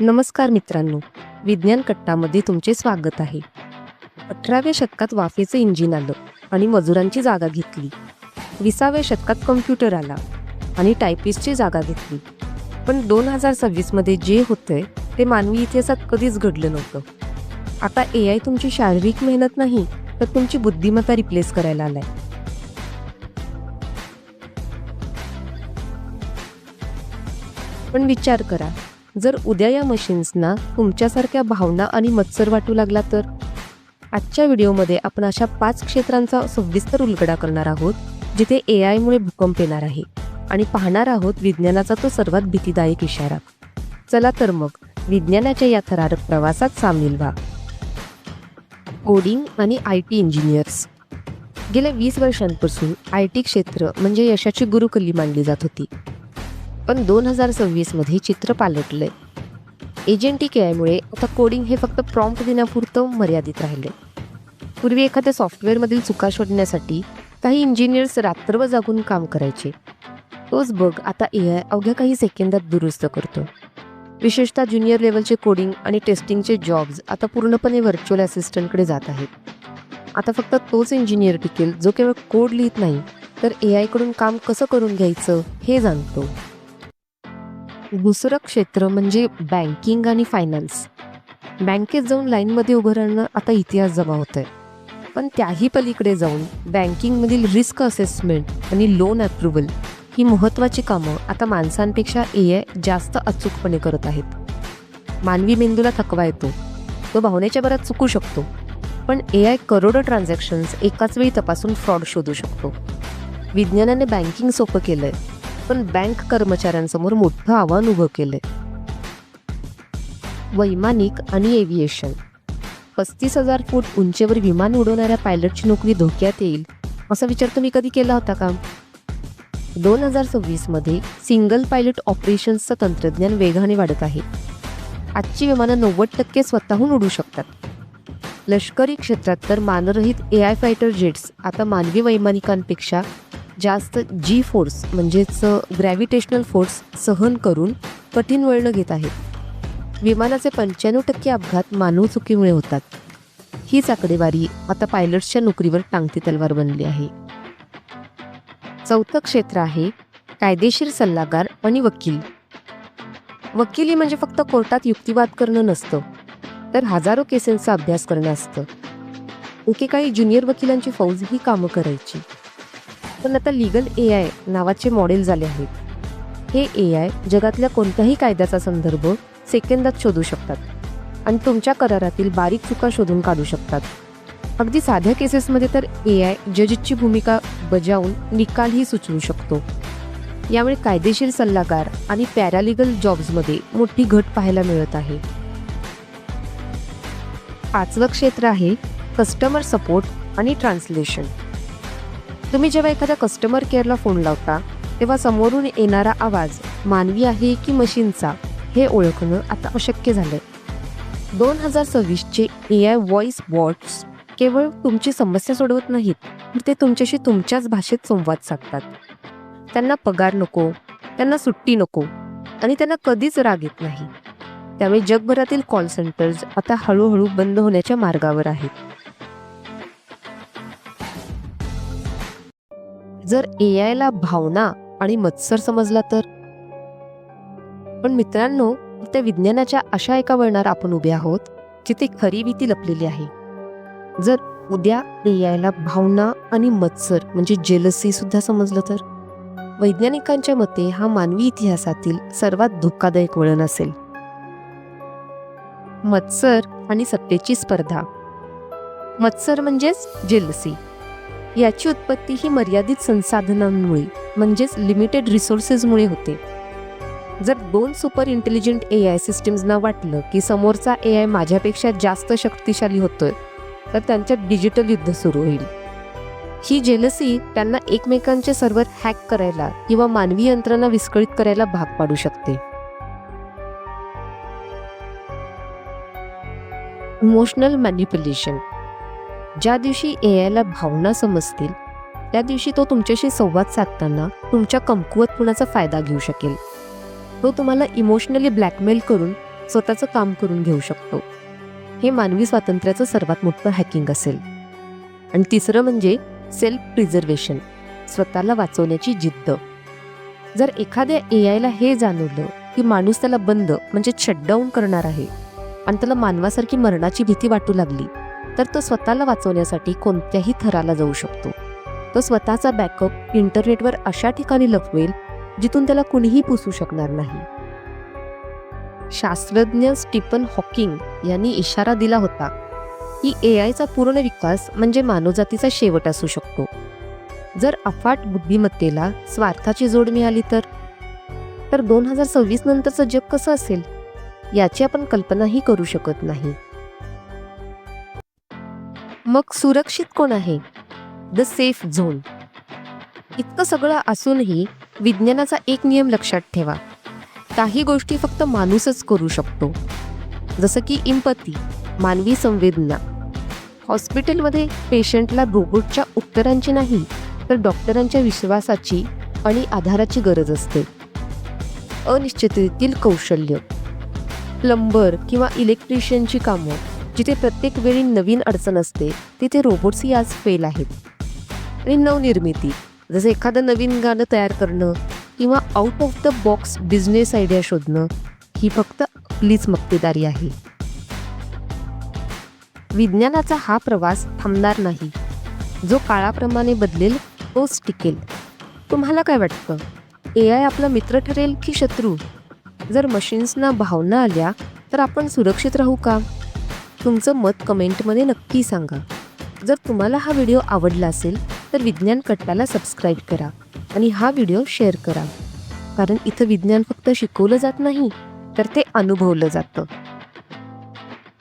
नमस्कार मित्रांनो, विज्ञान कट्टामध्ये तुमचे स्वागत आहे. 18व्या शतकात वाफेचं इंजिन आलं आणि मजुरांची जागा घेतली. 20व्या शतकात कम्प्युटर आला आणि टायपिस्टची जागा घेतली. पण 2026 मध्ये जे होतंय ते मानवी इतिहासात कधीच घडलं नव्हतं. आता AI तुमची शारीरिक मेहनत नाही तर तुमची बुद्धिमत्ता रिप्लेस करायला आलाय. पण विचार करा, जर उद्या या मशीन्सना तुमच्यासारख्या भावना आणि मत्सर वाटू लागला तर? आजच्या व्हिडिओमध्ये आपण अशा 5 क्षेत्रांचा सविस्तर उलगडा करणार आहोत जिथे AI मुळे भूकंप येणार आहे आणि पाहणार आहोत विज्ञानाचा तो सर्वात भीतीदायक इशारा. चला तर मग विज्ञानाच्या या थरारक प्रवासात सामील व्हा. कोडिंग आणि IT इंजिनियर्स. गेल्या 20 वर्षांपासून IT क्षेत्र म्हणजे यशाची गुरुकिल्ली मानली जात होती. पण 2026 मध्ये चित्र पालटलंय. एजंटिक AI मुळे आता कोडिंग हे फक्त प्रॉम्प्ट देण्यापुरतं मर्यादित राहिले. पूर्वी एखाद्या सॉफ्टवेअरमधील चुका शोधण्यासाठी काही इंजिनियर्स रात्रभर जागून काम करायचे. तोच बग आता AI अवघ्या काही सेकंदात दुरुस्त करतो. विशेषतः ज्युनियर लेवलचे कोडिंग आणि टेस्टिंगचे जॉब्स आता पूर्णपणे व्हर्च्युअल असिस्टंटकडे जात आहेत. आता फक्त तोच इंजिनियर टिकेल जो केवळ कोड लिहित नाही तर AI कडून काम कसं करून घ्यायचं हे जाणतो. दुसरं क्षेत्र म्हणजे बँकिंग आणि फायनान्स. बँकेत जाऊन लाईनमध्ये उभं राहणं आता इतिहास जमा होत आहे. पण त्याही पलीकडे जाऊन बँकिंगमधील रिस्क असेसमेंट आणि लोन अप्रुव्हल ही महत्त्वाची कामं आता माणसांपेक्षा AI जास्त अचूकपणे करत आहेत. मानवी मेंदूला थकवा येतो, तो भावनेच्या भरात चुकू शकतो, पण AI करोडो ट्रान्झॅक्शन्स एकाच वेळी तपासून फ्रॉड शोधू शकतो. विज्ञानाने बँकिंग सोपं केलंय, पण बँक कर्मचाऱ्यांसमोर मोठं आव्हान उभं केलंय. वैमानिक आणि एव्हिएशन. 35,000 फूट उंचीवर विमान उडवणाऱ्या पायलटची नोकरी धोक्यात येईल असा विचार तुम्ही कधी केला होता का? 2026 मध्ये सिंगल पायलट ऑपरेशन्सचं तंत्रज्ञान वेगाने वाढत आहे. आजची विमानं 90% स्वतःहून उडू शकतात. लष्करी क्षेत्रात तर मानरहित AI फायटर जेट्स आता मानवी वैमानिकांपेक्षा जास्त जी फोर्स म्हणजेच ग्रॅव्हिटेशनल फोर्स सहन करून कठीण वळणं घेत आहेत. विमानाचे 95% अपघात मानव चुकीमुळे होतात. हीच आकडेवारी आता पायलट्सच्या नोकरीवर टांगती तलवार बनली आहे. चौथं क्षेत्र आहे कायदेशीर सल्लागार आणि वकील. वकिली म्हणजे फक्त कोर्टात युक्तिवाद करणं नसतं, तर हजारो केसेसचा अभ्यास करणं असतं. एकेकाळी ज्युनियर वकिलांची फौज ही कामं करायची. पण आता लीगल AI नावाचे मॉडेल झाले आहेत. हे AI जगातल्या कोणत्याही कायद्याचा संदर्भ सेकंदात शोधू शकतात आणि तुमच्या करारातील बारीक चुका शोधून काढू शकतात. अगदी साध्या केसेसमध्ये तर AI जजची भूमिका बजावून निकालही सुचवू शकतो. यामुळे कायदेशीर सल्लागार आणि पॅरालिगल जॉब्समध्ये मोठी घट पाहायला मिळत आहे. 5वं क्षेत्र आहे कस्टमर सपोर्ट आणि ट्रान्सलेशन. तुम्ही जेव्हा एखाद्या कस्टमर केअरला फोन लावता तेव्हा समोरून येणारा आवाज मानवी आहे की मशीनचा हे ओळखणं आता अशक्य झालंय. 2026चे AI व्हॉइस बॉट्स केवळ तुमची समस्या सोडवत नाहीत, तर ते तुमच्याशी तुमच्याच भाषेत संवाद साधतात. त्यांना पगार नको, त्यांना सुट्टी नको आणि त्यांना कधीच राग येत नाही. त्यामुळे जगभरातील कॉल सेंटर्स आता हळूहळू बंद होण्याच्या मार्गावर आहेत. जर AIला भावना आणि मत्सर समजला तर? पण मित्रांनो, त्या विज्ञानाच्या अशा एका वळणावर आपण उभे आहोत जिथे खरी भीती लपलेली आहे. जर उद्या AIला भावना आणि मत्सर म्हणजे जेलसी सुद्धा समजलं तर? वैज्ञानिकांच्या मते हा मानवी इतिहासातील सर्वात धोकादायक वळण असेल. मत्सर आणि सत्तेची स्पर्धा. मत्सर म्हणजेच जेलसी. याची उत्पत्ती ही मर्यादित संसाधनांमुळे म्हणजेच लिमिटेड रिसोर्सेसमुळे होते. जर 2 सुपर इंटेलिजंट AI सिस्टीम्सना वाटलं की समोरचा AI माझ्यापेक्षा जास्त शक्तिशाली होतोय तर त्यांच्यात डिजिटल युद्ध सुरू होईल. ही जेलसी त्यांना एकमेकांचे सर्व्हर हॅक करायला किंवा मानवी यंत्रणा विस्कळीत करायला भाग पाडू शकते. Emotional manipulation. ज्या दिवशी AIला भावना समजतील त्या दिवशी तो तुमच्याशी संवाद साधताना तुमच्या कमकुवतपणाचा फायदा घेऊ शकेल. तो तुम्हाला इमोशनली ब्लॅकमेल करून स्वतःचं काम करून घेऊ शकतो. हे मानवी स्वातंत्र्याचं सर्वात मोठं हॅकिंग असेल. आणि तिसरं म्हणजे सेल्फ प्रिझर्वेशन, स्वतःला वाचवण्याची जिद्द. जर एखाद्या AI ला हे जाणवलं की माणूस त्याला बंद म्हणजे शटडाऊन करणार आहे आणि त्याला मानवासारखी मरणाची भीती वाटू लागली, तर तो स्वतःला वाचवण्यासाठी कोणत्याही थराला जाऊ शकतो. तो स्वतःचा बॅकअप इंटरनेटवर अशा ठिकाणी लपवेल जिथून त्याला कुणीही पुसू शकणार नाही. शास्त्रज्ञ स्टीफन हॉकिंग यांनी इशारा दिला होता की AIचा पूर्ण विकास म्हणजे मानवजातीचा शेवट असू शकतो. जर अफाट बुद्धिमत्तेला स्वार्थाची जोड मिळाली तर 2026 नंतरचं जग कसं असेल याची आपण कल्पनाही करू शकत नाही. मग सुरक्षित कोण आहे? The safe zone. इतकं सगळं असूनही विज्ञानाचा एक नियम लक्षात ठेवा, काही गोष्टी फक्त माणूसच करू शकतो. जसं की इम्पथी, मानवी संवेदना. हॉस्पिटलमध्ये पेशंटला रोबोटच्या उत्तरांची नाही तर डॉक्टरांच्या विश्वासाची आणि आधाराची गरज असते. अनिश्चिततेतील कौशल्य. प्लंबर किंवा इलेक्ट्रिशियनची कामं जिथे प्रत्येक वेळी नवीन अडचण असते तिथे रोबोट्सही आज फेल आहेत. आणि नवनिर्मिती, जसं एखादं नवीन गाणं तयार करणं किंवा out of the box business idea शोधणं, ही फक्त आपलीच मक्तेदारी आहे. विज्ञानाचा हा प्रवास थांबणार नाही. जो काळाप्रमाणे बदलेल तोच टिकेल. तुम्हाला काय वाटतं? AI आपला मित्र ठरेल की शत्रू? जर मशीन्सना भावना आल्या तर आपण सुरक्षित राहू का? तुमचं मत कमेंटमध्ये नक्की सांगा. जर तुम्हाला हा व्हिडिओ आवडला असेल तर विज्ञान कट्टाला सबस्क्राईब करा आणि हा व्हिडिओ शेअर करा. कारण इथं विज्ञान फक्त शिकवलं जात नाही तर ते अनुभवलं जातं.